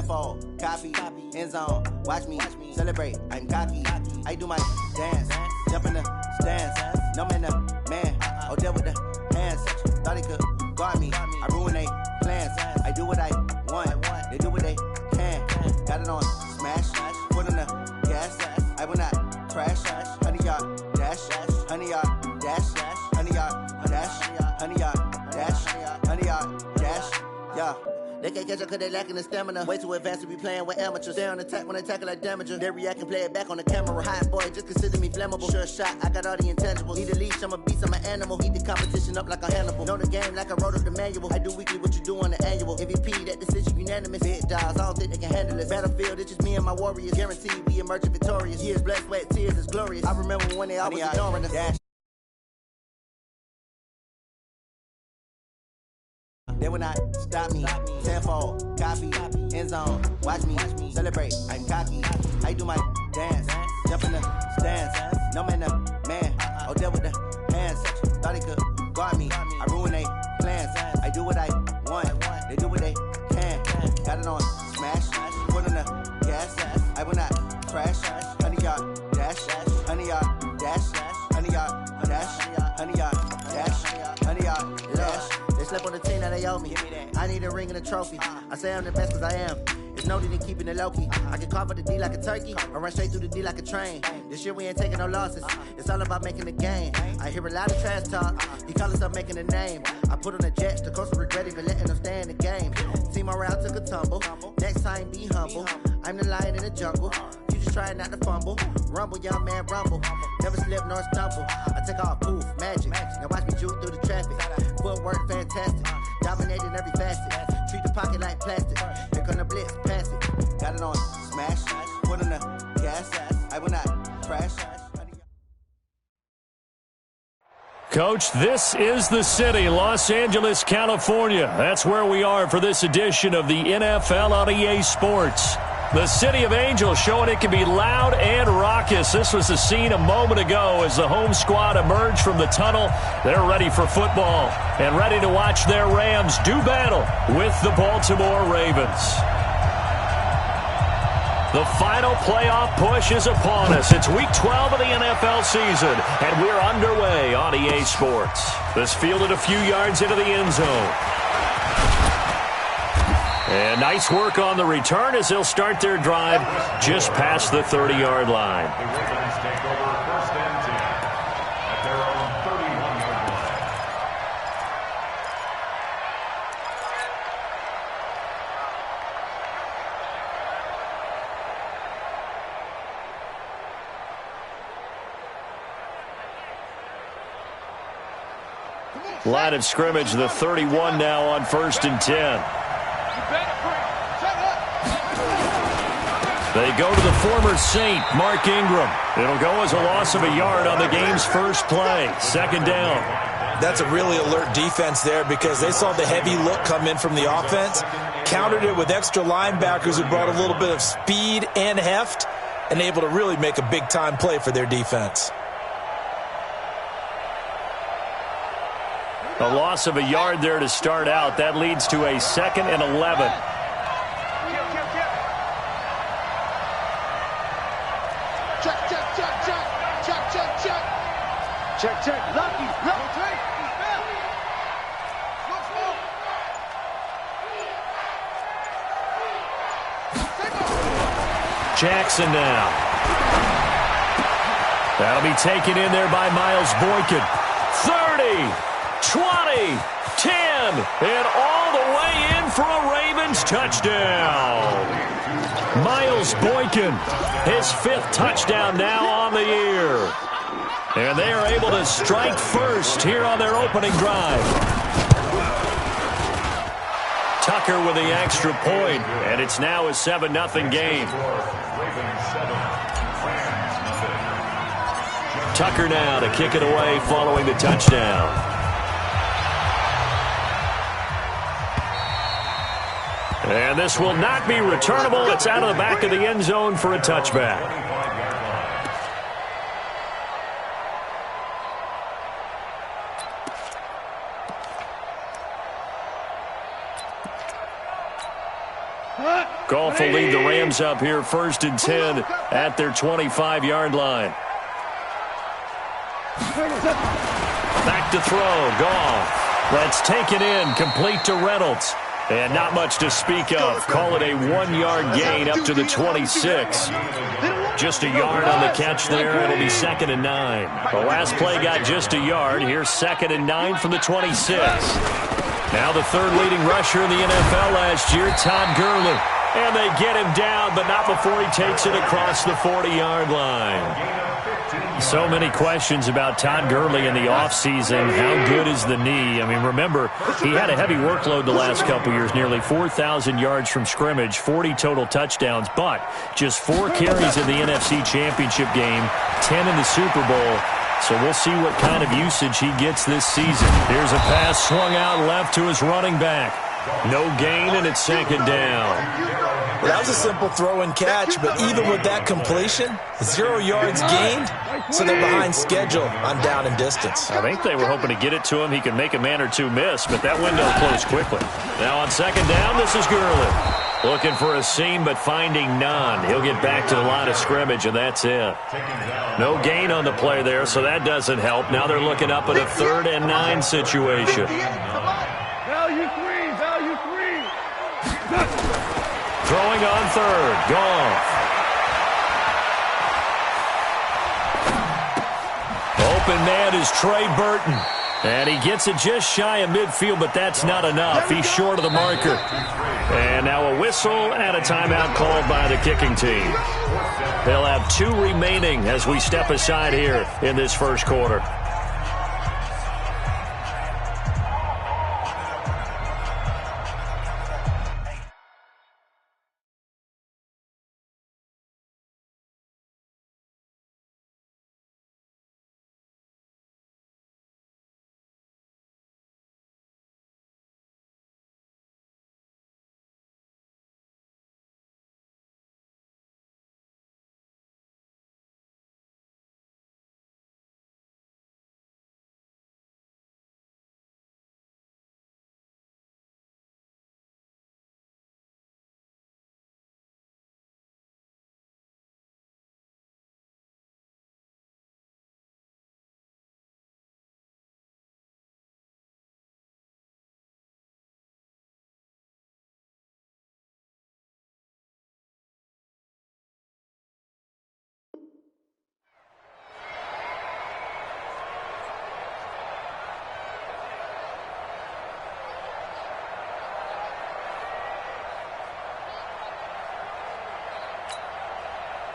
Tenfold, copy, end zone. Watch me celebrate. I'm cocky. I do my dance, jump in the stands. No man, man. Oh, deal with the hands. Thought he could guard me. I ruin they plans. I do what I want. They do what they can. Got it on smash. Put on the gas. I will not crash. 100-yard dash. 100-yard dash. 100-yard dash. 100-yard dash. 100-yard dash. Yeah. They can't catch up cause they lacking the stamina. Way too advanced to be playing with amateurs. Stay on attack when they tackle like damager. They react and play it back on the camera. Hot boy, just consider me flammable. Sure shot, I got all the intangibles. Need a leash, I'm a beast, I'm an animal. Heat the competition up like a Hannibal. Know the game like I wrote up the manual. I do weekly what you do on the annual. MVP, that decision unanimous. Big dogs, I don't think they can handle it. Battlefield, it's just me and my warriors. Guaranteed we emerge victorious. Years, blood, sweat, tears, is glorious. I remember when they always ignoring us. Dash. They will not stop me. Tenfold, copy, end zone. Watch me celebrate. I'm cocky. I do my dance, jump in the stands. No man, man. Oh, deal with the hands. Thought he could guard me. I ruin they plans. I do what I want. They do what they can. Got it on smash. Put on the gas. I will not crash. 100-yard dash. 100-yard dash. 100-yard dash. 100-yard dash. 100-yard dash. They slept on the team that they owe me. I need a ring and a trophy. I say I'm the best cause I am. It's noted in keeping it low-key. I can carve up the D like a turkey or run straight through the D like a train. This year we ain't taking no losses. It's all about making the game. I hear a lot of trash talk. He call himself making a name. I put on the Jets. The coach will regret even letting them stay in the game. Team morale took a tumble. Next time be humble. I'm the lion in the jungle. You just try not to fumble. Rumble, young man, rumble. Never slip nor stumble. I take off, poof, magic. Now watch me juke through the traffic. Footwork fantastic. Dominating every facet. Treat the pocket like plastic. Here come the blitz, pass it. Got it on smash. Put on the gas. I will not crash. Coach, this is the city, Los Angeles, California. That's where we are for this edition of the NFL on EA Sports. The City of Angels showing it can be loud and raucous. This was the scene a moment ago as the home squad emerged from the tunnel. They're ready for football and ready to watch their Rams do battle with the Baltimore Ravens. The final playoff push is upon us. It's week 12 of the NFL season, and we're underway on EA Sports. This fielded a few yards into the end zone. And nice work on the return as they'll start their drive just past the 30-yard line. The Ravens take over first and 10 at their own 31-yard line. Line of scrimmage, the 31 now on first and 10. They go to the former Saint, Mark Ingram. It'll go as a loss of a yard on the game's first play. Second down. That's a really alert defense there because they saw the heavy look come in from the offense, countered it with extra linebackers who brought a little bit of speed and heft, and able to really make a big-time play for their defense. A loss of a yard there to start out. That leads to a 2nd and 11. Check. Lucky. Jackson now. That'll be taken in there by Miles Boykin. 30, 20, 10, and all the way in for a Ravens touchdown. Miles Boykin, his 5th touchdown now on the year. And they are able to strike first here on their opening drive. Tucker with the extra point, and it's now a 7-0 game. Tucker now to kick it away following the touchdown. And this will not be returnable. It's out of the back of the end zone for a touchback. Goff will lead the Rams up here 1st and 10 at their 25-yard line. Back to throw. Goff. That's taken in. Complete to Reynolds. And not much to speak of. Call it a 1-yard gain up to the 26. Just a yard on the catch there. It'll be 2nd and 9. The last play got just a yard. Here's 2nd and 9 from the 26. Now the third leading rusher in the NFL last year, Todd Gurley. And they get him down, but not before he takes it across the 40-yard line. So many questions about Todd Gurley in the offseason. How good is the knee? I mean, remember, he had a heavy workload the last couple years, nearly 4,000 yards from scrimmage, 40 total touchdowns, but just 4 carries in the NFC Championship game, 10 in the Super Bowl. So we'll see what kind of usage he gets this season. Here's a pass swung out left to his running back. No gain, and it's 2nd down. Well, that was a simple throw and catch, but even with that completion, 0 yards gained, so they're behind schedule on down and distance. I think they were hoping to get it to him. He could make a man or two miss, but that window closed quickly. Now on 2nd down, this is Gurley. Looking for a seam, but finding none. He'll get back to the line of scrimmage, and that's it. No gain on the play there, so that doesn't help. Now they're looking up at a 3rd and 9 situation. Value 3. Throwing on 3rd. Goff. Open man is Trey Burton. And he gets it just shy of midfield, but that's not enough. He's short of the marker. And now a whistle and a timeout called by the kicking team. They'll have 2 remaining as we step aside here in this first quarter.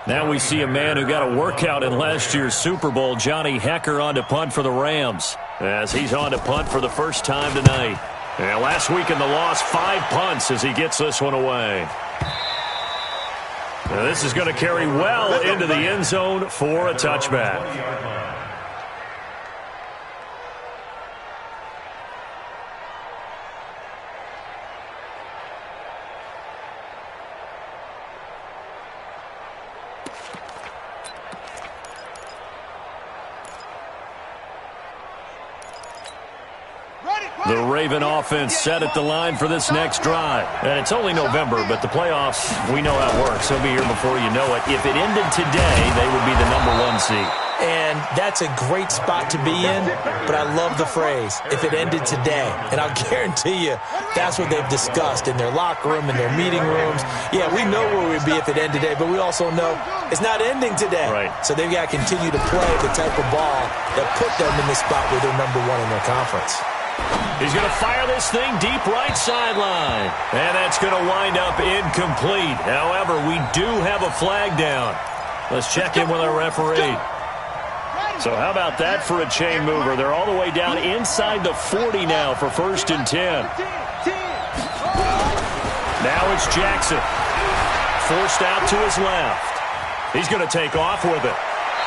Now we see a man who got a workout in last year's Super Bowl, Johnny Hekker, on to punt for the Rams, as he's on to punt for the first time tonight. And last week in the loss, 5 punts as he gets this one away. Now this is going to carry well into the end zone for a touchback. The Raven offense set at the line for this next drive. And it's only November, but the playoffs, we know how it works. They'll be here before you know it. If it ended today, they would be the #1 seed. And that's a great spot to be in, but I love the phrase, if it ended today. And I'll guarantee you, that's what they've discussed in their locker room, in their meeting rooms. Yeah, we know where we'd be if it ended today, but we also know it's not ending today. Right. So they've got to continue to play the type of ball that put them in the spot where they're #1 in their conference. He's going to fire this thing deep right sideline. And that's going to wind up incomplete. However, we do have a flag down. Let's check in with our referee. So how about that for a chain mover? They're all the way down inside the 40 now for 1st and 10. Now it's Jackson. Forced out to his left. He's going to take off with it.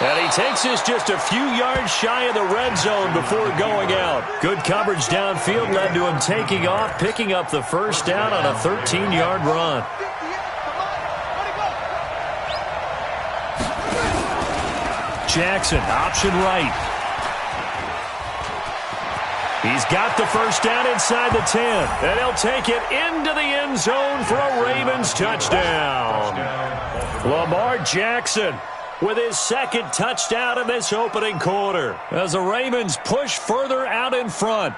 And he takes this just a few yards shy of the red zone before going out. Good coverage downfield led to him taking off, picking up the first down on a 13-yard run. Jackson, option right. He's got the first down inside the 10, and he'll take it into the end zone for a Ravens touchdown. Lamar Jackson with his second touchdown in this opening quarter as the Ravens push further out in front.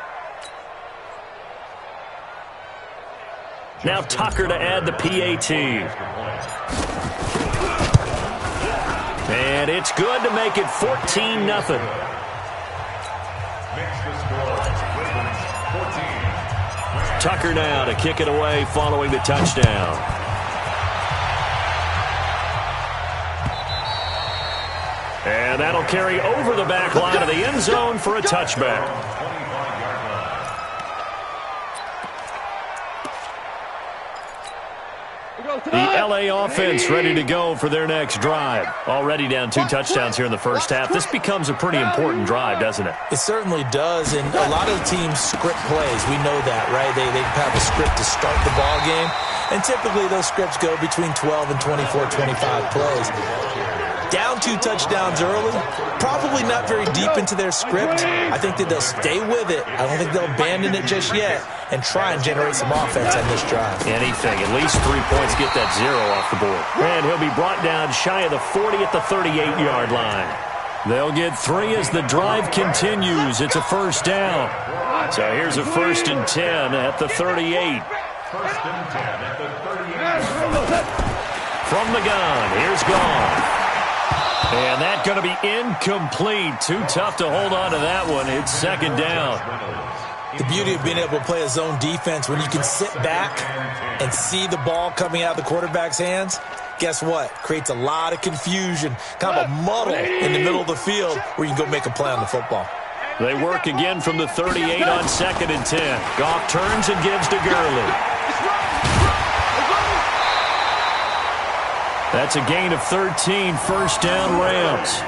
Now Tucker to add the PAT. And it's good to make it 14-0. Tucker now to kick it away following the touchdown. And that'll carry over the back line of the end zone for a touchback. The LA offense ready to go for their next drive. Already down 2 touchdowns here in the first half. This becomes a pretty important drive, doesn't it? It certainly does, and a lot of the teams script plays. We know that, right? They have a script to start the ball game, and typically those scripts go between 12 and 24, 25 plays. Down 2 touchdowns early, probably not very deep into their script. I think that they'll stay with it. I don't think they'll abandon it just yet and try and generate some offense on this drive. Anything, at least 3 points, get that 0 off the board. And he'll be brought down shy of the 40 at the 38-yard line. They'll get 3 as the drive continues. It's a first down. So here's a 1st and 10 at the 38. 1st and 10 at the 38. From the gun, here's Goff. And that's going to be incomplete. Too tough to hold on to that one. It's 2nd down. The beauty of being able to play a zone defense when you can sit back and see the ball coming out of the quarterback's hands, guess what? Creates a lot of confusion, kind of a muddle in the middle of the field where you can go make a play on the football. They work again from the 38 on 2nd and 10. Goff turns and gives to Gurley. That's a gain of 13, first down Rams.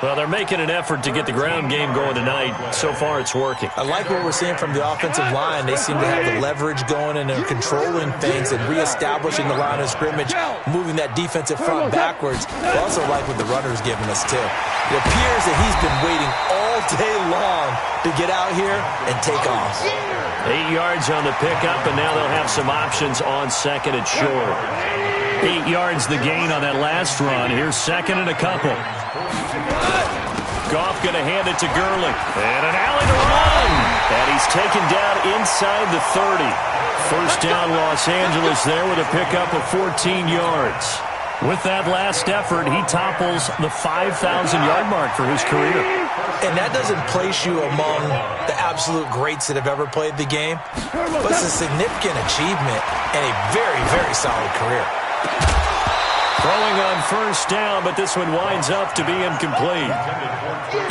Well, they're making an effort to get the ground game going tonight. So far, it's working. I like what we're seeing from the offensive line. They seem to have the leverage going and they're controlling things and reestablishing the line of scrimmage, moving that defensive front backwards. I also like what the runner's giving us, too. It appears that he's been waiting all day long to get out here and take off. 8 yards on the pickup, and now they'll have some options on 2nd and short. 8 yards the gain on that last run. Here's 2nd and a couple. Goff going to hand it to Gurley. And an alley to run. And he's taken down inside the 30. First down Los Angeles there with a pickup of 14 yards. With that last effort, he topples the 5,000-yard mark for his career. And that doesn't place you among the absolute greats that have ever played the game. But it's a significant achievement and a very, very solid career. Throwing on first down, but this one winds up to be incomplete.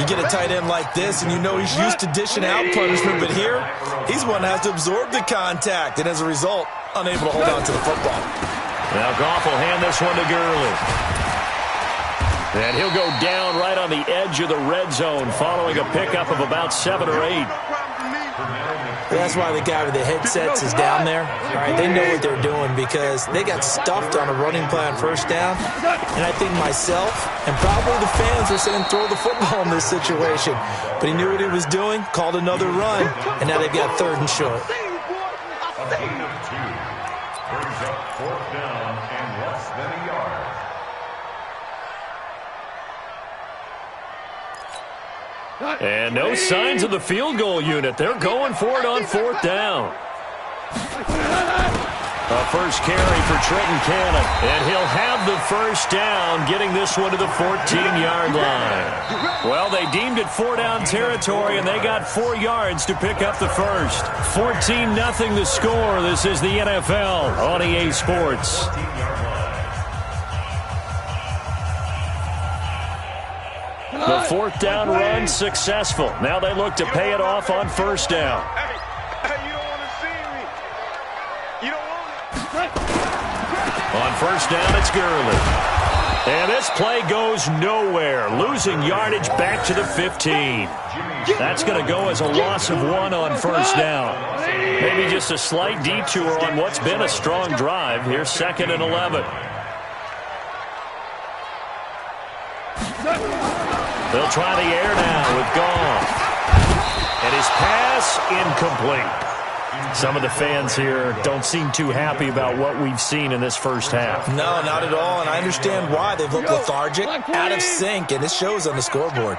You get a tight end like this, and you know he's used to dishing out punishment, but here, he's one that has to absorb the contact, and as a result, unable to hold on to the football. Now Goff will hand this one to Gurley. And he'll go down right on the edge of the red zone following a pickup of about 7 or 8. That's why the guy with the headsets is down there. All right, they know what they're doing because they got stuffed on a running play on first down. And I think myself and probably the fans are saying throw the football in this situation. But he knew what he was doing, called another run, and now they've got 3rd and short. A gain of 2 brings up 4th down and less than a yard. And no signs of the field goal unit. They're going for it on 4th down. A first carry for Trenton Cannon. And he'll have the first down, getting this one to the 14-yard line. Well, they deemed it 4-down territory, and they got 4 yards to pick up the first. 14-0 the score. This is the NFL on EA Sports. The 4th down run successful. Now they look to pay it off on first down. Hey, you don't want to see me. You don't want it. On first down, it's Gurley. And this play goes nowhere. Losing yardage back to the 15. That's going to go as a loss of 1 on first down. Maybe just a slight detour on what's been a strong drive. Here's 2nd and 11. They'll try the air now with Goff. And And his pass incomplete. Some of the fans here don't seem too happy about what we've seen in this first half. No, not at all, and I understand why. They've looked lethargic, out of sync, and it shows on the scoreboard.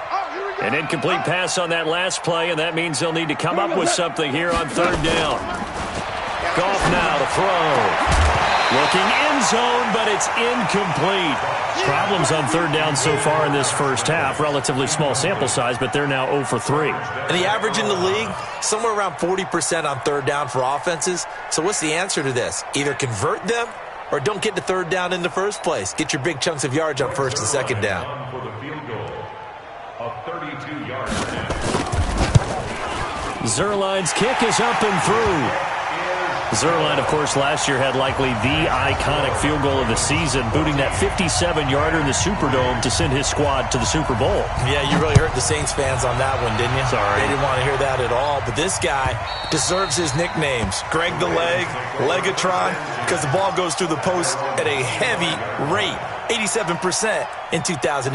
An incomplete pass on that last play, and that means they'll need to come up with something here on third down. Goff now to throw. Looking end zone, but it's incomplete. Problems on third down so far in this first half. Relatively small sample size, but they're now 0 for 3. And the average in the league, somewhere around 40% on third down for offenses. So what's the answer to this? Either convert them or don't get to third down in the first place. Get your big chunks of yards on first and second down. For the field goal, a 32-yard attempt. Zerline's kick is up and through. Zerline, of course, last year had likely the iconic field goal of the season, booting that 57-yarder in the Superdome to send his squad to the Super Bowl. Yeah, you really hurt the Saints fans on that one, didn't you? Sorry. They didn't want to hear that at all. But this guy deserves his nicknames. Greg the Leg, Legatron, because the ball goes through the post at a heavy rate, 87% in 2018.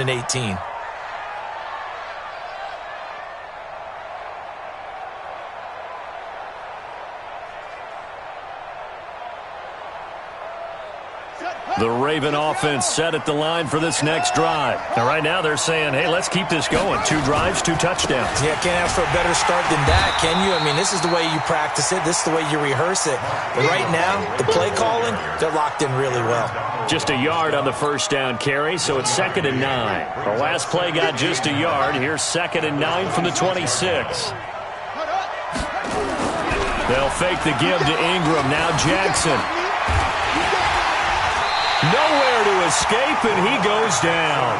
The Raven offense set at the line for this next drive. Now, right now, they're saying, hey, let's keep this going. 2 drives, 2 touchdowns. Yeah, can't ask for a better start than that, can you? I mean, this is the way you practice it. This is the way you rehearse it. But right now, the play calling, they're locked in really well. Just a yard on the first down carry, so it's 2nd and 9. The last play got just a yard. Here's 2nd and 9 from the 26. They'll fake the give to Ingram. Now Jackson. Nowhere to escape, and he goes down.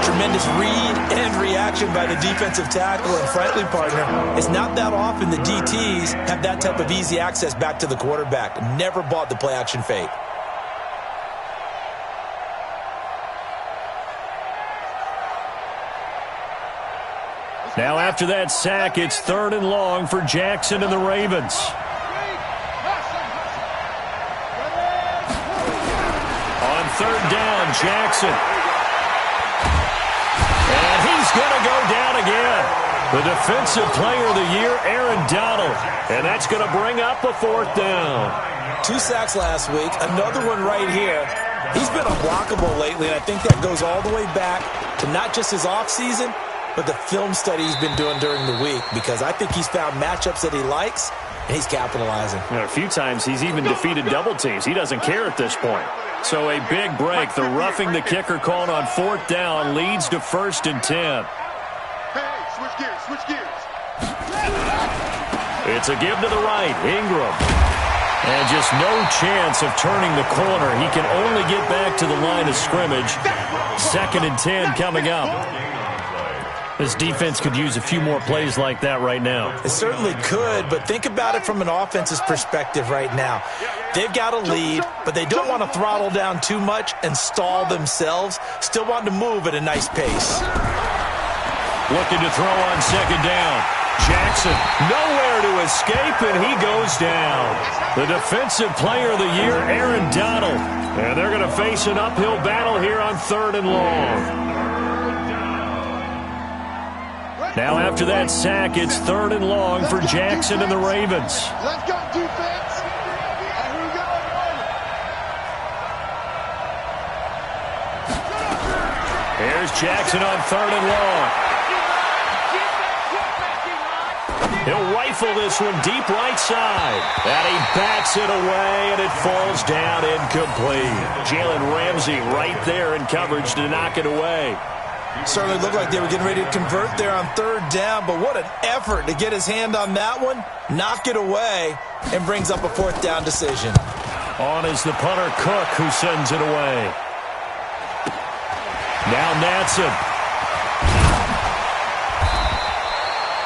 Tremendous read and reaction by the defensive tackle. And frankly, partner, it's not that often the DTs have that type of easy access back to the quarterback. Never bought the play-action fake. Now after that sack, it's 3rd and long for Jackson and the Ravens. On 3rd down, Jackson. And he's going to go down again. The defensive player of the year, Aaron Donald. And that's going to bring up a 4th down. 2 sacks last week, another one right here. He's been unblockable lately, and I think that goes all the way back to not just his offseason, but the film study he's been doing during the week, because I think he's found matchups that he likes, and he's capitalizing. A few times he's even defeated double teams. He doesn't care at this point. So a big break. The roughing the kicker called on 4th down leads to 1st and 10. Hey, switch gears, switch gears. It's a give to the right, Ingram. And just no chance of turning the corner. He can only get back to the line of scrimmage. 2nd and 10 coming up. This defense could use a few more plays like that right now. It certainly could, but think about it from an offense's perspective right now. They've got a lead, but they don't want to throttle down too much and stall themselves. Still want to move at a nice pace. Looking to throw on 2nd down. Jackson, nowhere to escape, and he goes down. The defensive player of the year, Aaron Donald. And they're going to face an uphill battle here on 3rd and long. Now after that sack, it's 3rd and long for Jackson and the Ravens. Let's go, defense. Here we go. Here's Jackson on 3rd and long. He'll rifle this one deep right side. And he bats it away, and it falls down incomplete. Jalen Ramsey right there in coverage to knock it away. Certainly looked like they were getting ready to convert there on 3rd down, but what an effort to get his hand on that one, knock it away, and brings up a 4th down decision. On is the punter, Cook, who sends it away. Now Natson.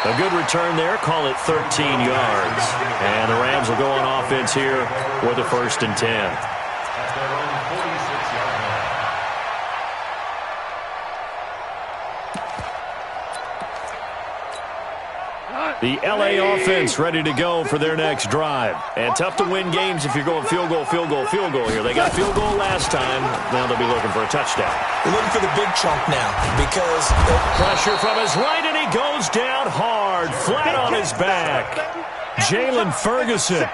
A good return there, call it 13 yards. And the Rams will go on offense here with a 1st and 10. The L.A. offense ready to go for their next drive. And tough to win games if you're going field goal, field goal, field goal here. They got field goal last time. Now they'll be looking for a touchdown. They're looking for the big chunk now because pressure from his right, and he he goes down hard, flat on his back. Jalen Ferguson.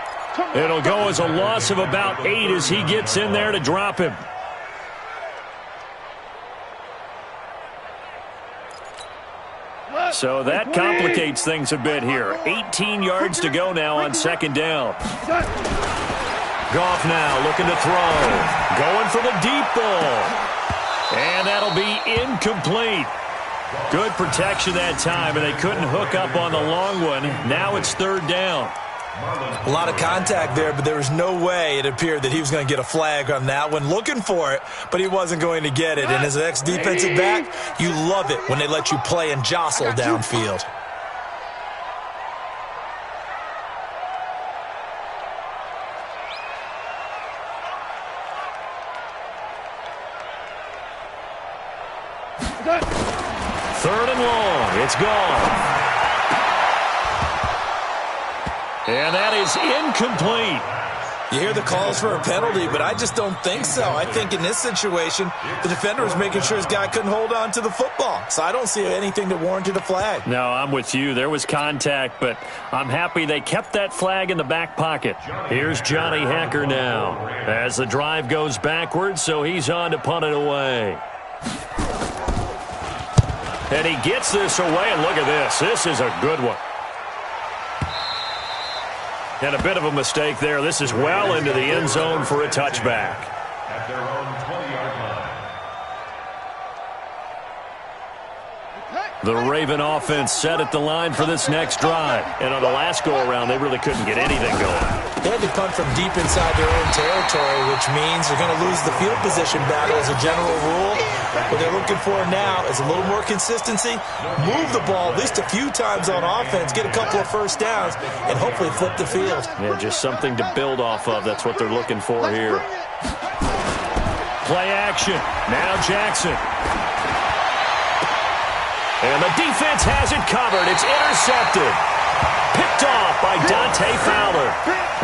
It'll go as a loss of about 8 as he gets in there to drop him. So that complicates things a bit here. 18 yards to go now on second down. Goff now looking to throw. Going for the deep ball. And that'll be incomplete. Good protection that time, and they couldn't hook up on the long one. Now it's third down. A lot of contact there, but there was no way it appeared that he was going to get a flag on that one. Looking for it, but he wasn't going to get it. And as an ex-defensive back, you love it when they let you play and jostle downfield. Third and long. It's gone. And that is incomplete. You hear the calls for a penalty, but I just don't think so. I think in this situation, the defender was making sure his guy couldn't hold on to the football. So I don't see anything that warranted a flag. No, I'm with you. There was contact, but I'm happy they kept that flag in the back pocket. Here's Johnny Hacker now as the drive goes backwards, so he's on to punt it away. And he gets this away, and look at this. This is a good one. And a bit of a mistake there. This is well into the end zone for a touchback. At their own 20-yard line. The Raven offense set at the line for this next drive. And on the last go-around, they really couldn't get anything going. They had to punt from deep inside their own territory, which means they're going to lose the field position battle as a general rule. What they're looking for now is a little more consistency, move the ball at least a few times on offense, get a couple of first downs, and hopefully flip the field. Yeah, just something to build off of. That's what they're looking for here. Play action. Now Jackson. And the defense has it covered. It's intercepted. Picked off by Dante Fowler.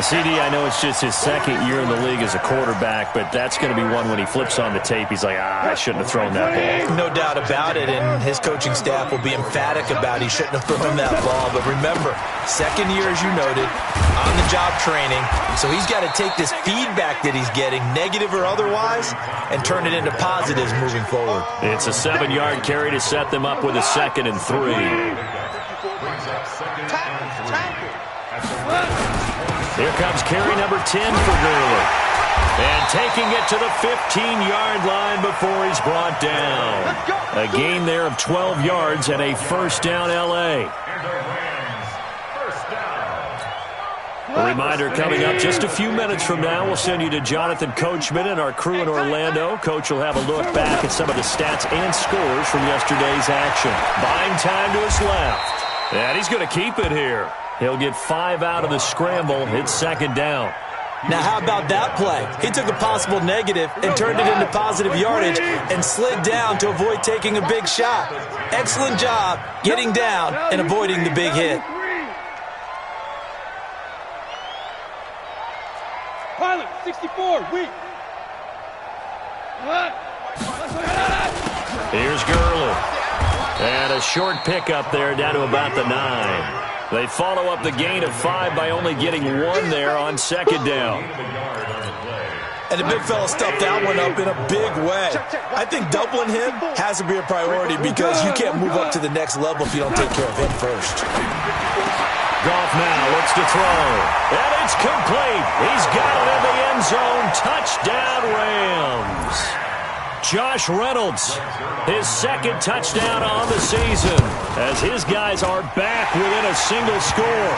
CD, I know it's just his second year in the league as a quarterback, but that's going to be one when he flips on the tape. He's like, I shouldn't have thrown that ball. No doubt about it, and his coaching staff will be emphatic about he shouldn't have thrown that ball. But remember, second year, as you noted, on-the-job training, so he's got to take this feedback that he's getting, negative or otherwise, and turn it into positives moving forward. It's a 7-yard carry to set them up with a 2nd and 3. Here comes carry number 10 for Gurley. And taking it to the 15-yard line before he's brought down. A gain there of 12 yards and a first down L.A. A reminder coming up just a few minutes from now, we'll send you to Jonathan Coachman and our crew in Orlando. Coach will have a look back at some of the stats and scores from yesterday's action. Buying time to his left. And he's going to keep it here. He'll get 5 out of the scramble. It's second down. Now, how about that play? He took a possible negative and turned it into positive yardage and slid down to avoid taking a big shot. Excellent job getting down and avoiding the big hit. Pilot, 64, weak. Here's Gurley. And a short pickup there down to about the 9. They follow up the gain of 5 by only getting 1 there on second down. And the big fella stuffed that one up in a big way. I think doubling him has to be a priority because you can't move up to the next level if you don't take care of him first. Goff now looks to throw. And it's complete. He's got it in the end zone. Touchdown, Rams. Josh Reynolds, his 2nd touchdown on the season as his guys are back within a single score.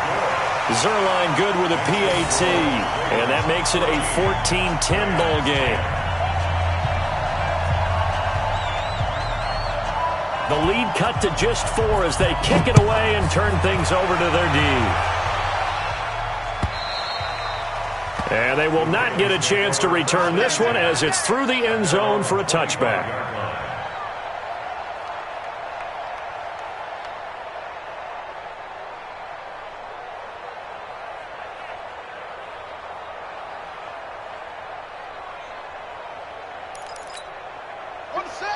Zerline good with a PAT, and that makes it a 14-10 ball game. The lead cut to just 4 as they kick it away and turn things over to their D. And they will not get a chance to return this one as it's through the end zone for a touchback.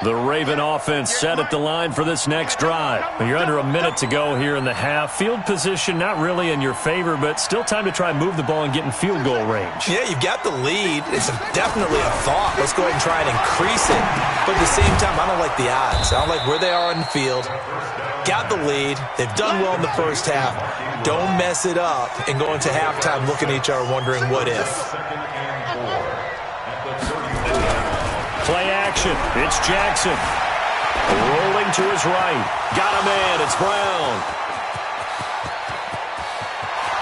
The Raven offense set at the line for this next drive. You're under a minute to go here in the half. Field position not really in your favor, but still time to try and move the ball and get in field goal range. Yeah, you've got the lead. It's definitely a thought. Let's go ahead and try and increase it. But at the same time, I don't like the odds. I don't like where they are in the field. Got the lead. They've done well in the first half. Don't mess it up and go into halftime looking at each other wondering what if. Play action. It's Jackson. Rolling to his right. Got a man. It's Brown.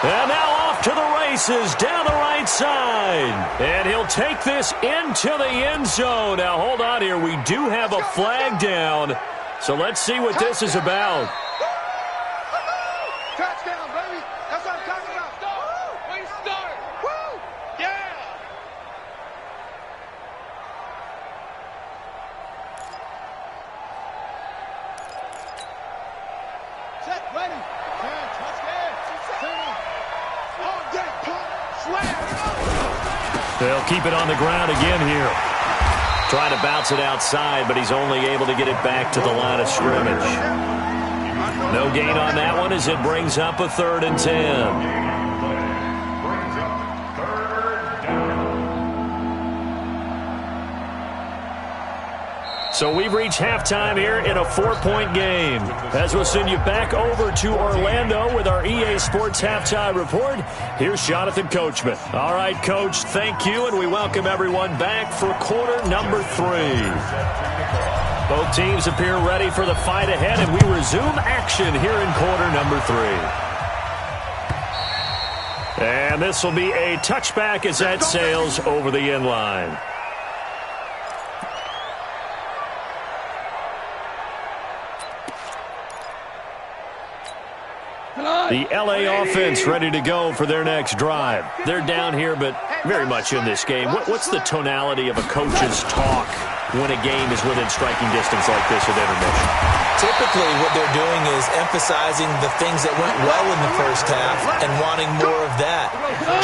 And now off to the races down the right side. And he'll take this into the end zone. Now, hold on here. We do have a flag down. So let's see what this is about. Touchdown, baby. That's what I'm talking about. Way to start. Woo! Yeah. Set, ready. Touchdown. All day, pump, slam. They'll keep it on the ground again here. Trying to bounce it outside, but he's only able to get it back to the line of scrimmage. No gain on that one as it brings up a 3rd and 10. So we've reached halftime here in a 4-point game. As we'll send you back over to Orlando with our EA Sports Halftime Report, here's Jonathan Coachman. All right, Coach, thank you, and we welcome everyone back for quarter number 3. Both teams appear ready for the fight ahead, and we resume action here in quarter number 3. And this will be a touchback as that sails over the end line. The L.A. offense ready to go for their next drive. They're down here, but very much in this game. What's the tonality of a coach's talk when a game is within striking distance like this at intermission? Typically, what they're doing is emphasizing the things that went well in the first half and wanting more of that.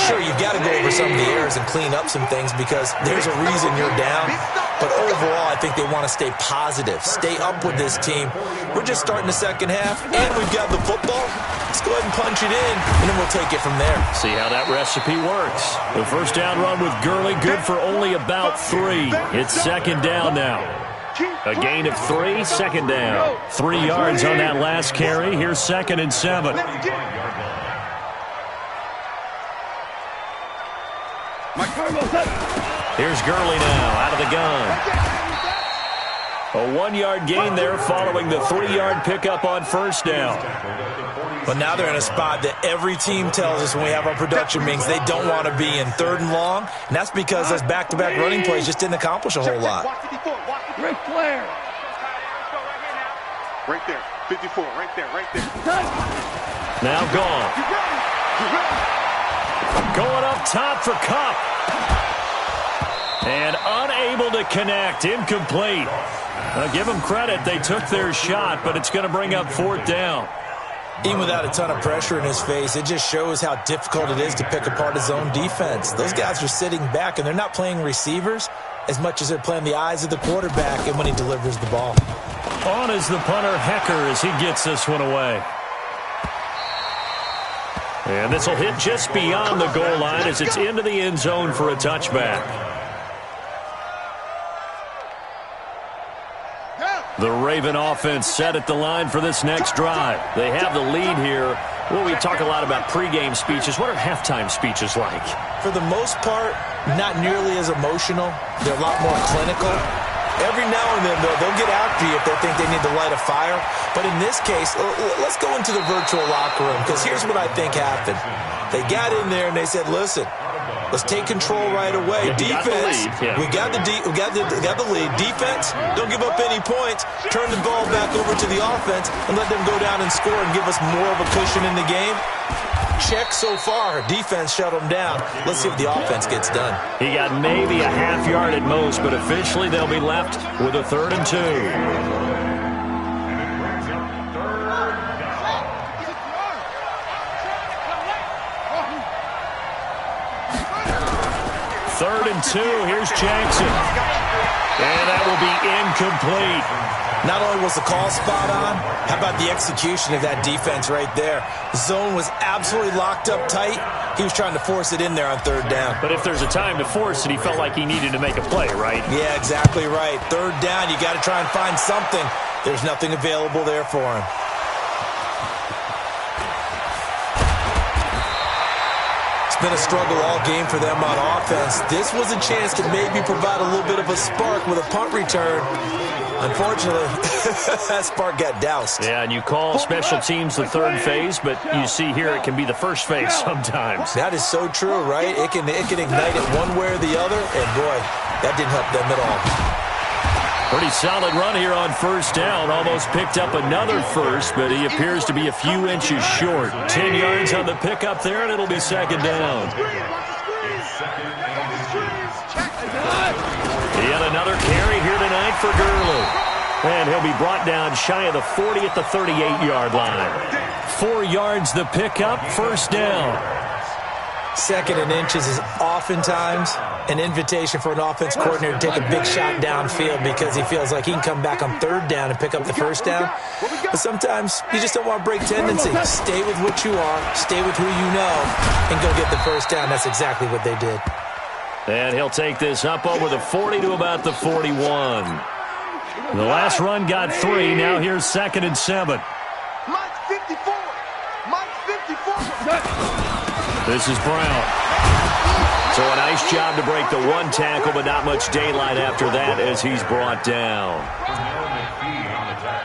Sure, you've got to go over some of the errors and clean up some things because there's a reason you're down. But overall, I think they want to stay positive, stay up with this team. We're just starting the second half, and we've got the football. Let's go ahead and punch it in, and then we'll take it from there. See how that recipe works. The first down run with Gurley, good for only about 3. It's second down now. A gain of 3, second down. 3 yards on that last carry. Here's 2nd and 7. Here's Gurley now out of the gun. A 1-yard gain there following the 3-yard pickup on first down. But now they're in a spot that every team tells us when we have our production meetings they don't want to be in, 3rd and long. And that's because those back-to-back running plays just didn't accomplish a whole lot. Ric Flair. Right there. 54. Right there. Right there. Now gone. Going up top for Kupp. And unable to connect. Incomplete. Give them credit. They took their shot, but it's going to bring up 4th down. Even without a ton of pressure in his face, it just shows how difficult it is to pick apart his own defense. Those guys are sitting back, and they're not playing receivers as much as they're playing the eyes of the quarterback and when he delivers the ball. On is the punter, Hecker, as he gets this one away. And this will hit just beyond the goal line as it's into the end zone for a touchback. The Raven offense set at the line for this next drive. They have the lead here. Well, we talk a lot about pregame speeches. What are halftime speeches like? For the most part, not nearly as emotional. They're a lot more clinical. Every now and then, they'll get after you if they think they need to light a fire. But in this case, let's go into the virtual locker room because here's what I think happened. They got in there and they said, listen, let's take control right away. Defense, we got the lead. Defense, don't give up any points. Turn the ball back over to the offense and let them go down and score and give us more of a cushion in the game. Check so far. Defense shut them down. Let's see if the offense gets done. He got maybe a half yard at most, but officially they'll be left with a 3rd and 2. Third and 2. Here's Jackson. And that will be incomplete. Not only was the call spot on, how about the execution of that defense right there? The zone was absolutely locked up tight. He was trying to force it in there on third down. But if there's a time to force it, he felt like he needed to make a play, right? Yeah, exactly right. Third down, you got to try and find something. There's nothing available there for him. It's been a struggle all game for them on offense. This was a chance to maybe provide a little bit of a spark with a punt return. Unfortunately, that spark got doused. Yeah, and you call special teams the third phase, but you see here it can be the first phase sometimes. That is so true, right? It can ignite it one way or the other, and boy, that didn't help them at all. Pretty solid run here on first down. Almost picked up another first, but he appears to be a few inches short. 10 yards on the pickup there, and it'll be second down. Yet another carry here tonight for Gurley. And he'll be brought down shy of the 40 at the 38-yard line. 4 yards the pickup, first down. Second and inches is oftentimes an invitation for an offense coordinator to take a big shot downfield because he feels like he can come back on third down and pick up the first down. But sometimes you just don't want to break tendency. Stay with what you are, stay with who you know, and go get the first down. That's exactly what they did. And he'll take this up over the 40 to about the 41. The last run got 3. Now here's second and 7. Mike 54. Mike 54. This is Brown. So a nice job to break the one tackle, but not much daylight after that as he's brought down.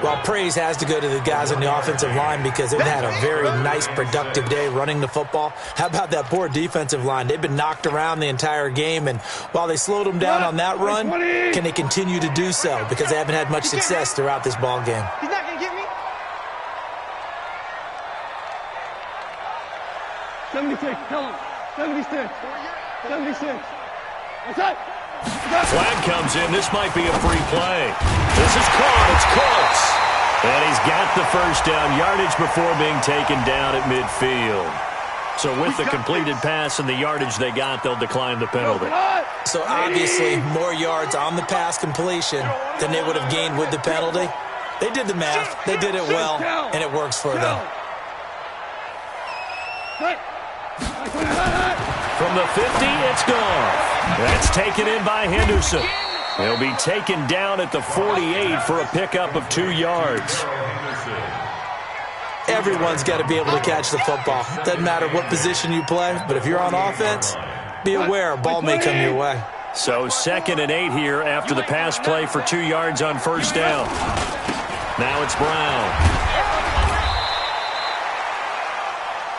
Well, praise has to go to the guys on the offensive line because they've had a very nice, productive day running the football. How about that poor defensive line? They've been knocked around the entire game, and while they slowed them down on that run, can they continue to do so? Because they haven't had much success throughout this ball game. He's not going to get me. 76, tell him. 76. 76. What's up? Flag comes in. This might be a free play. This is caught. It's close. And he's got the first down yardage before being taken down at midfield. So with the completed pass and the yardage they got, they'll decline the penalty. So obviously more yards on the pass completion than they would have gained with the penalty. They did the math. They did it well, and it works for them. From the 50, it's gone. That's taken in by Henderson. He'll be taken down at the 48 for a pickup of 2 yards. Everyone's got to be able to catch the football. Doesn't matter what position you play, but if you're on offense, be aware a ball may come your way. So 2nd and 8 here after the pass play for 2 yards on first down. Now it's Brown.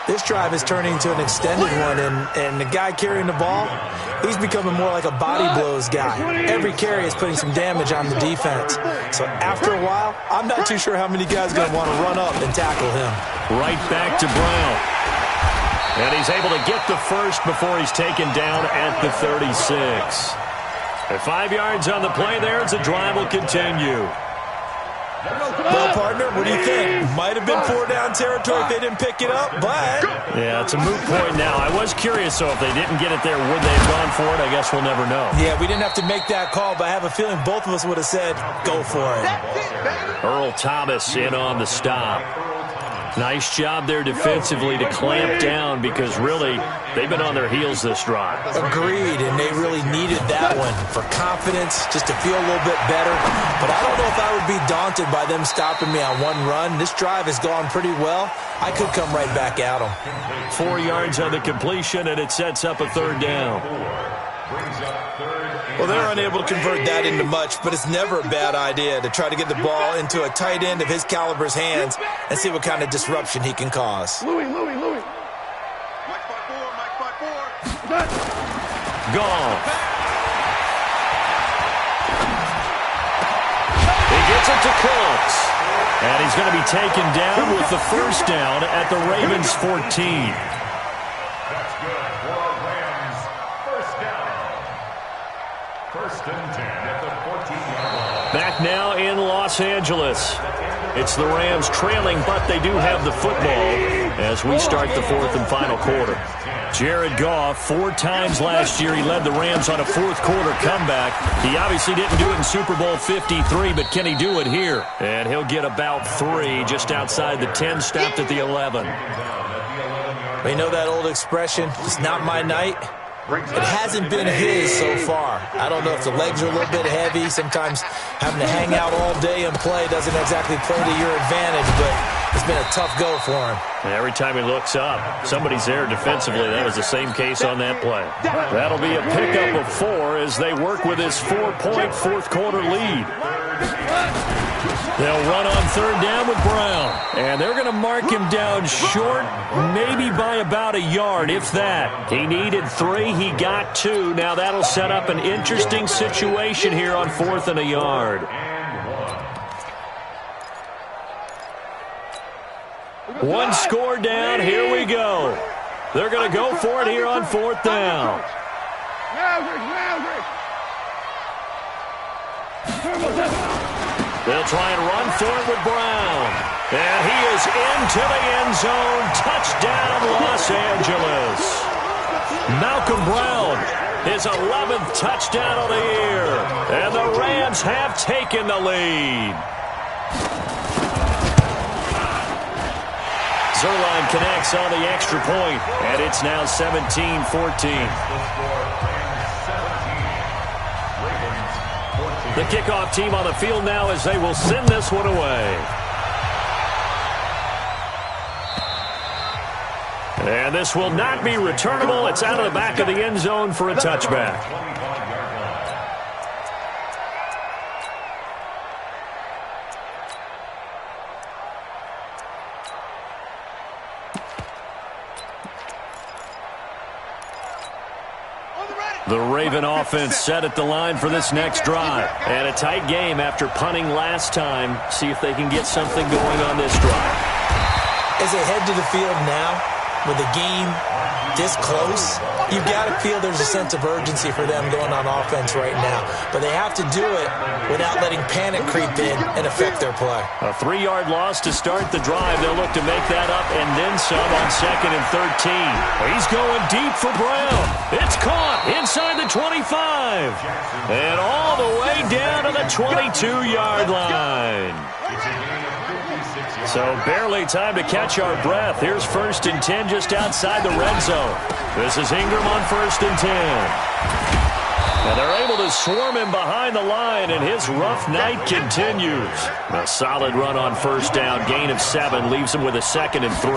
This drive is turning into an extended one, and the guy carrying the ball, he's becoming more like a body blows guy. Every carry is putting some damage on the defense. So after a while, I'm not too sure how many guys are going to want to run up and tackle him. Right back to Brown. And he's able to get the first before he's taken down at the 36. At 5 yards on the play there, as the drive will continue. Well, partner, what do you think? Might have been 4-down territory if they didn't pick it up, but... Yeah, it's a moot point now. I was curious, so if they didn't get it there, would they have gone for it? I guess we'll never know. Yeah, we didn't have to make that call, but I have a feeling both of us would have said, go for it. Earl Thomas in on the stop. Nice job there defensively to clamp down because really they've been on their heels this drive. Agreed, and they really needed that one for confidence, just to feel a little bit better. But I don't know if I would be daunted by them stopping me on one run. This drive has gone pretty well. I could come right back at them. 4 yards on the completion, and it sets up a third down. Well, they're unable to convert that into much, but it's never a bad idea to try to get the ball into a tight end of his caliber's hands and see what kind of disruption he can cause. Louis. Mike 54. Gone. He gets it to Cooks. And he's going to be taken down with the first down at the Ravens 14. That's good for Rams. First down. 1st and 10 at the 14-yard line. Back now in Los Angeles. It's the Rams trailing, but they do have the football as we start the fourth and final quarter. Jared Goff, 4 times last year, he led the Rams on a fourth-quarter comeback. He obviously didn't do it in Super Bowl 53, but can he do it here? And he'll get about 3 just outside the 10, stopped at the 11. We know that old expression, it's not my night. It hasn't been his so far. I don't know if the legs are a little bit heavy. Sometimes having to hang out all day and play doesn't exactly play to your advantage, but it's been a tough go for him. Every time he looks up, somebody's there defensively. That was the same case on that play. That'll be a pickup of 4 as they work with his 4-point fourth-quarter lead. They'll run on third down with Brown. And they're going to mark him down short, maybe by about a yard, if that. He needed 3. He got 2. Now that'll set up an interesting situation here on 4th and a yard. One score down. Here we go. They're going to go for it here on 4th down. They'll try and run for it with Brown. And he is into the end zone. Touchdown, Los Angeles. Malcolm Brown, his 11th touchdown of the year. And the Rams have taken the lead. Zerline connects on the extra point, and it's now 17-14. The kickoff team on the field now as they will send this one away. And this will not be returnable. It's out of the back of the end zone for a touchback. The Raven offense set at the line for this next drive. And a tight game after punting last time. See if they can get something going on this drive. As they head to the field now, with the game this close, you've got to feel there's a sense of urgency for them going on offense right now. But they have to do it without letting panic creep in and affect their play. A 3-yard loss to start the drive. They'll look to make that up and then some on 2nd and 13. He's going deep for Brown. It's caught inside the 25. And all the way down to the 22-yard line. So barely time to catch our breath. Here's 1st and 10 just outside the red zone. This is Ingram on 1st and 10. And they're able to swarm him behind the line, and his rough night continues. A solid run on 1st down. Gain of 7 leaves him with a 2nd and 3.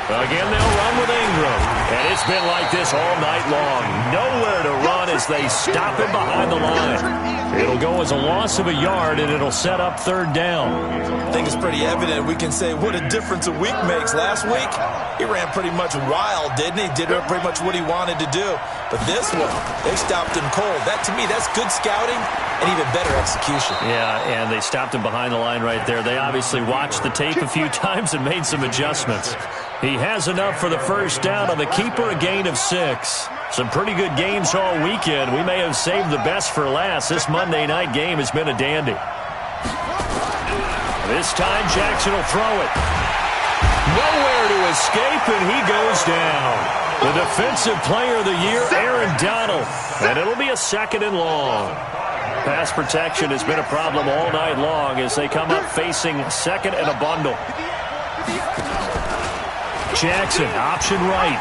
Again, they'll run with Ingram. And it's been like this all night long. Nowhere to run as they stop him behind the line. It'll go as a loss of a yard, and it'll set up 3rd down. I think it's pretty evident. We can say what a difference a week makes. Last week, he ran pretty much wild, didn't he? Did pretty much what he wanted to do. But this one, they stopped him cold. That, to me, that's good scouting and even better execution. Yeah, and they stopped him behind the line right there. They obviously watched the tape a few times and made some adjustments. He has enough for the 1st down on the keeper, a gain of 6. Some pretty good games all weekend. We may have saved the best for last. This Monday night game has been a dandy. This time Jackson will throw it. Nowhere to escape, and he goes down. The defensive player of the year, Aaron Donald. And it'll be a 2nd and long. Pass protection has been a problem all night long as they come up facing 2nd and a bundle. Jackson, option right.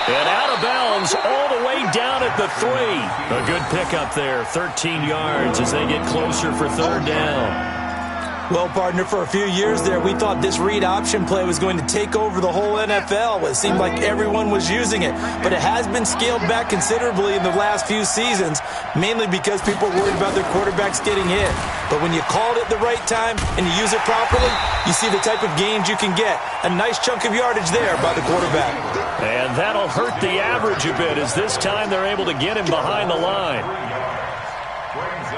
And out of bounds all the way down at the 3. A good pickup there, 13 yards as they get closer for 3rd down. Well, partner, for a few years there, we thought this read option play was going to take over the whole NFL. It seemed like everyone was using it, but it has been scaled back considerably in the last few seasons, mainly because people are worried about their quarterbacks getting hit. But when you call it at the right time and you use it properly, you see the type of gains you can get. A nice chunk of yardage there by the quarterback. And that'll hurt the average a bit as this time they're able to get him behind the line.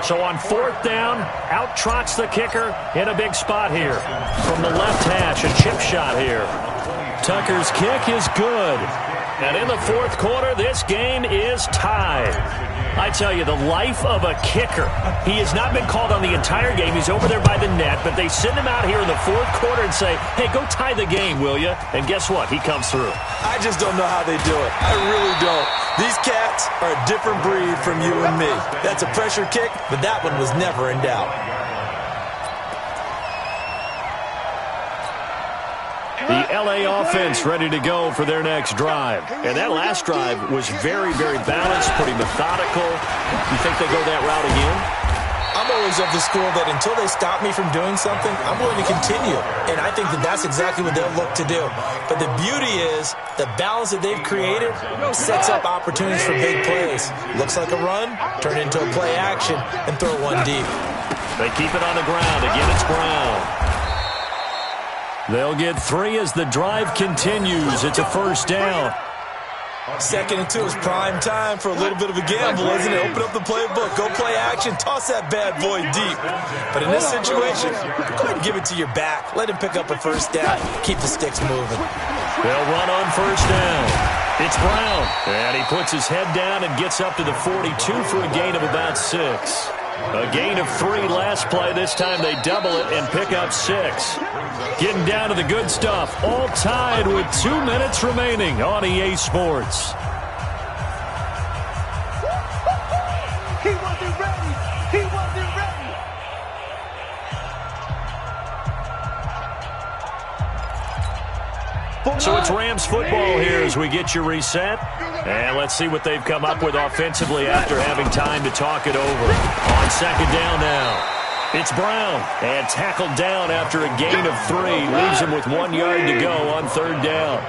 So on 4th down, out trots the kicker in a big spot here. From the left hash, a chip shot here. Tucker's kick is good. And in the fourth quarter, this game is tied. I tell you, the life of a kicker. He has not been called on the entire game. He's over there by the net, but they send him out here in the fourth quarter and say, hey, go tie the game, will you? And guess what? He comes through. I just don't know how they do it. I really don't. These cats are a different breed from you and me. That's a pressure kick, but that one was never in doubt. The LA offense ready to go for their next drive. And that last drive was very, very balanced, pretty methodical. You think they go that route again? I'm always of the school that until they stop me from doing something, I'm willing to continue. And I think that that's exactly what they'll look to do. But the beauty is the balance that they've created sets up opportunities for big plays. Looks like a run, turn into a play action, and throw one deep. They keep it on the ground. Again, it's Brown. They'll get 3 as the drive continues. It's a first down. 2nd and 2 is prime time for a little bit of a gamble, isn't it? Open up the playbook, go play action, toss that bad boy deep. But in this situation, go ahead and give it to your back. Let him pick up a first down. Keep the sticks moving. They'll run on first down. It's Brown. And he puts his head down and gets up to the 42 for a gain of about 6. A gain of 3 last play. This time they double it and pick up 6. Getting down to the good stuff. All tied with 2 minutes remaining on EA Sports. He wasn't ready. He wasn't ready. So it's Rams football here as we get you reset. And let's see what they've come up with offensively after having time to talk it over. On second down now. It's Brown, and tackled down after a gain of 3. Leaves him with 1 yard to go on third down.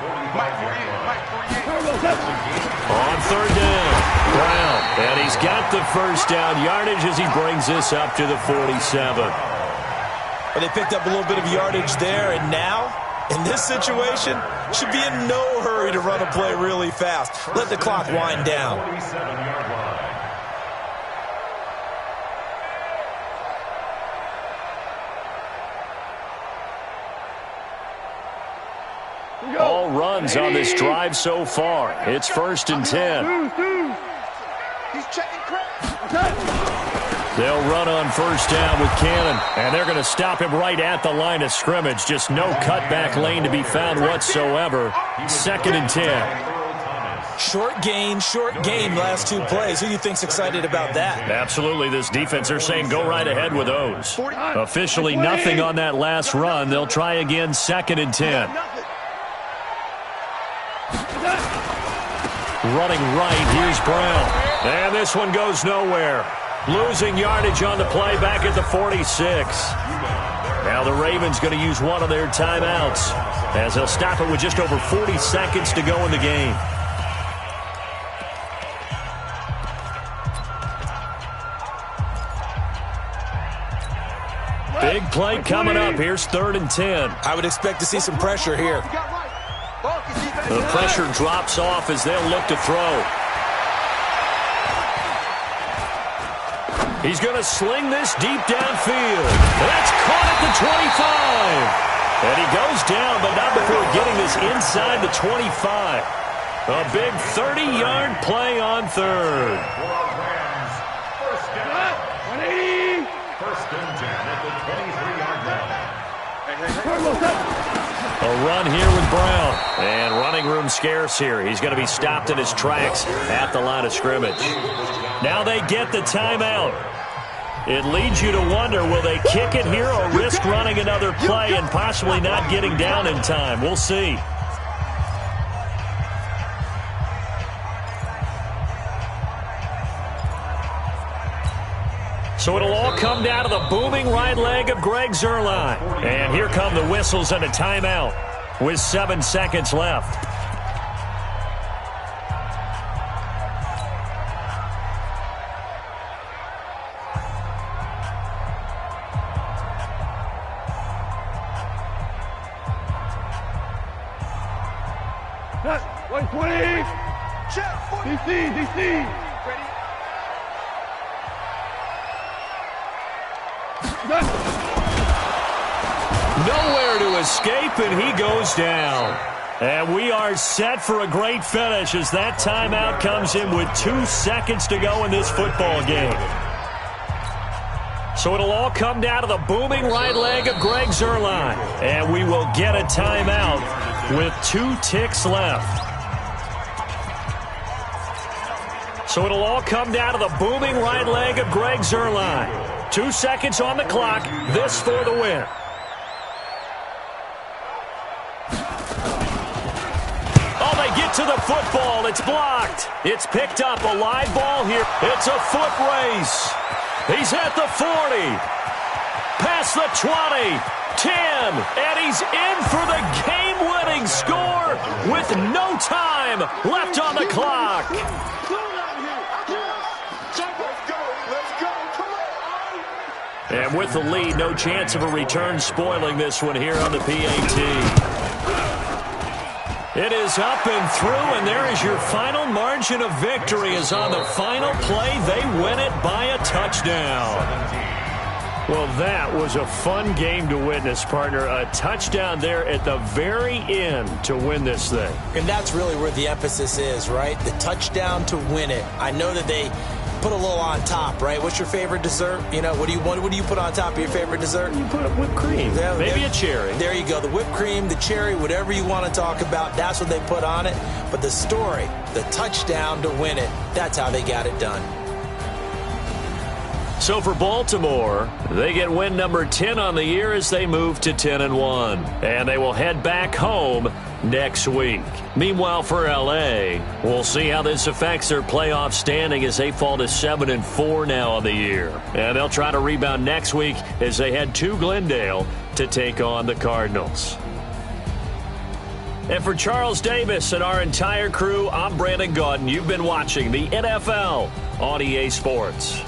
On third down, Brown, and he's got the first down yardage as he brings this up to the 47. But they picked up a little bit of yardage there, and now, in this situation, should be in no hurry to run a play really fast. Let the clock wind down. All runs on this drive so far. It's 1st and 10. He's checking crack. They'll run on first down with Cannon, and they're going to stop him right at the line of scrimmage. Just no cutback lane to be found whatsoever. 2nd and 10. Short game, last 2 plays. Who do you think's excited about that? Absolutely, this defense, they're saying go right ahead with those. Officially nothing on that last run. They'll try again, 2nd and 10. Running right, here's Brown. And this one goes nowhere. Losing yardage on the play back at the 46. Now the Ravens going to use one of their timeouts as they'll stop it with just over 40 seconds to go in the game. Big play coming up. Here's 3rd and 10. I would expect to see some pressure here. The pressure drops off as they'll look to throw. He's going to sling this deep downfield. That's caught at the 25. And he goes down, but not before getting this inside the 25. A big 30-yard play on third. First and 10 at the 23-yard line. A run here with Brown. And running room scarce here. He's going to be stopped in his tracks at the line of scrimmage. Now they get the timeout. It leads you to wonder, will they kick it here or risk running another play and possibly not getting down in time? We'll see. So it'll all come down to the booming right leg of Greg Zuerlein. And here come the whistles and a timeout with 7 seconds left. Set. 120. DC. Nowhere to escape, and he goes down. And we are set for a great finish as that timeout comes in with 2 seconds to go in this football game. So it'll all come down to the booming right leg of Greg Zuerlein. And we will get a timeout with 2 ticks left. So it'll all come down to the booming right leg of Greg Zuerlein. 2 seconds on the clock. This for the win. To the football. It's blocked. It's picked up. A live ball here. It's a foot race. He's at the 40. Past the 20. 10. And he's in for the game-winning score with no time left on the clock. And with the lead, no chance of a return spoiling this one here on the PAT. It is up and through, and there is your final margin of victory. Is on the final play. They win it by a touchdown. Well, that was a fun game to witness, partner. A touchdown there at the very end to win this thing. And that's really where the emphasis is, right? The touchdown to win it. I know that they put a little on top, right? What's your favorite dessert? You know, what do you put on top of your favorite dessert? You put whipped cream. Yeah, maybe a cherry. There you go. The whipped cream, the cherry, whatever you want to talk about, that's what they put on it. But the story, the touchdown to win it, that's how they got it done. So for Baltimore, they get win number 10 on the year as they move to 10-1. And they will head back home next week. Meanwhile, for L.A., we'll see how this affects their playoff standing as they fall to 7-4 now on the year. And they'll try to rebound next week as they head to Glendale to take on the Cardinals. And for Charles Davis and our entire crew, I'm Brandon Gaudin. You've been watching the NFL on EA Sports.